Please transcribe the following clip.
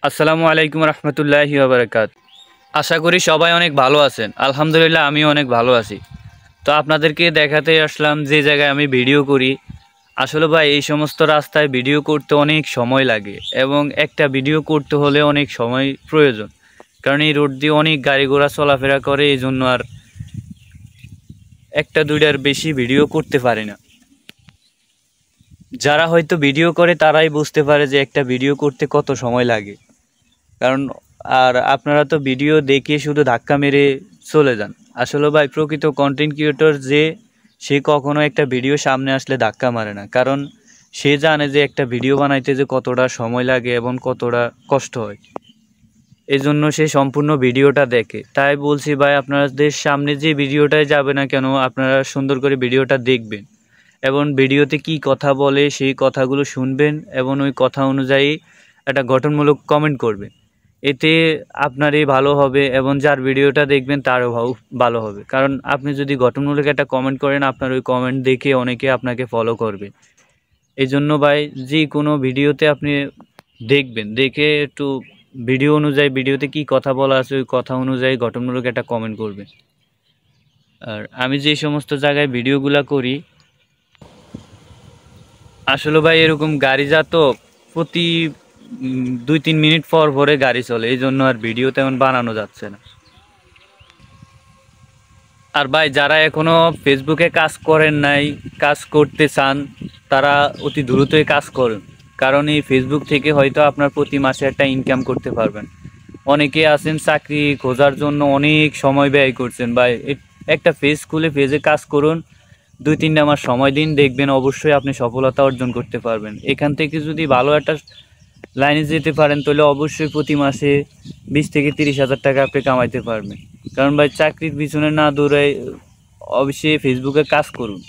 আসসালামু আলাইকুম রহমতুল্লাহি ওয়া বারাকাতুহু। আশা করি সবাই অনেক ভালো আছেন। আলহামদুলিল্লাহ আমিও অনেক ভালো আছি। তো আপনাদেরকে দেখাতে আসলাম যে জায়গায় আমি ভিডিও করি। আসলে ভাই এই সমস্ত রাস্তায় ভিডিও করতে অনেক সময় লাগে এবং একটা ভিডিও করতে হলে অনেক সময় প্রয়োজন, কারণ এই রোড দিয়ে অনেক গাড়ি ঘোড়া চলাফেরা করে, এই জন্য আর একটা দুইটার বেশি ভিডিও করতে পারি না। যারা হয়তো ভিডিও করে তারাই বুঝতে পারে যে একটা ভিডিও করতে কত সময় লাগে। কারণ আর আপনারা তো ভিডিও দেখে শুধু ধাক্কা মেরে চলে যান। আসলে ভাই প্রকৃত কন্টেন্ট ক্রিয়েটর যে, সে কখনো একটা ভিডিও সামনে আসলে ধাক্কা মারে না, কারণ সে জানে যে একটা ভিডিও বানাইতে যে কতটা সময় লাগে এবং কতটা কষ্ট হয়। এই জন্য সে সম্পূর্ণ ভিডিওটা দেখে। তাই বলছি ভাই, আপনাদের সামনে যে ভিডিওটাই যাবে না কেন, আপনারা সুন্দর করে ভিডিওটা দেখবেন এবং ভিডিওতে কি কথা বলে সেই কথাগুলো শুনবেন এবং ওই কথা অনুযায়ী একটা গঠনমূলক কমেন্ট করবেন। এতে আপনারই ভালো হবে এবং যার ভিডিওটা দেখবেন তারও ভালো হবে। কারণ আপনি যদি গঠনমূলক একটা কমেন্ট করেন, আপনার ওই কমেন্ট দেখে অনেকে আপনাকে ফলো করবে। এই জন্য ভাই, যে কোনো ভিডিওতে আপনি দেখবেন, দেখে একটু ভিডিও অনুযায়ী, ভিডিওতে কি কথা বলা আছে ওই কথা অনুযায়ী গঠনমূলক একটা কমেন্ট করবেন। আর আমি যে সমস্ত জায়গায় ভিডিওগুলো করি, আসলে ভাই এরকম গাড়ি যা তো প্রতি 2-3 মিনিট পর পরে গাড়ি চলে, এই জন্য আর ভিডিও তেমন বানানো যাচ্ছে না। আর ভাই যারা এখনো ফেসবুকে কাজ করেন নাই, কাজ করতে চান, তারা অতি দ্রুতই কাজ করুন। কারণ এই ফেসবুক থেকে হয়তো আপনার প্রতি মাসে একটা ইনকাম করতে পারবেন। অনেকে আছেন চাকরি খোঁজার জন্য অনেক সময় ব্যয় করছেন। ভাই একটা পেজ খুলে পেজে কাজ করুন, 2-3 মাস সময় দিন, দেখবেন অবশ্যই আপনি সফলতা অর্জন করতে পারবেন। এখান থেকে যদি ভালো একটা লাইনে যেতে পারেন তাহলে অবশ্যই প্রতি মাসে 20 থেকে 30 হাজার টাকা আপনি কামাইতে পারবেন। কারণ ভাই চাকরির পিছনে না দৌড়াই, অবশ্যই ফেসবুকে কাজ করুন।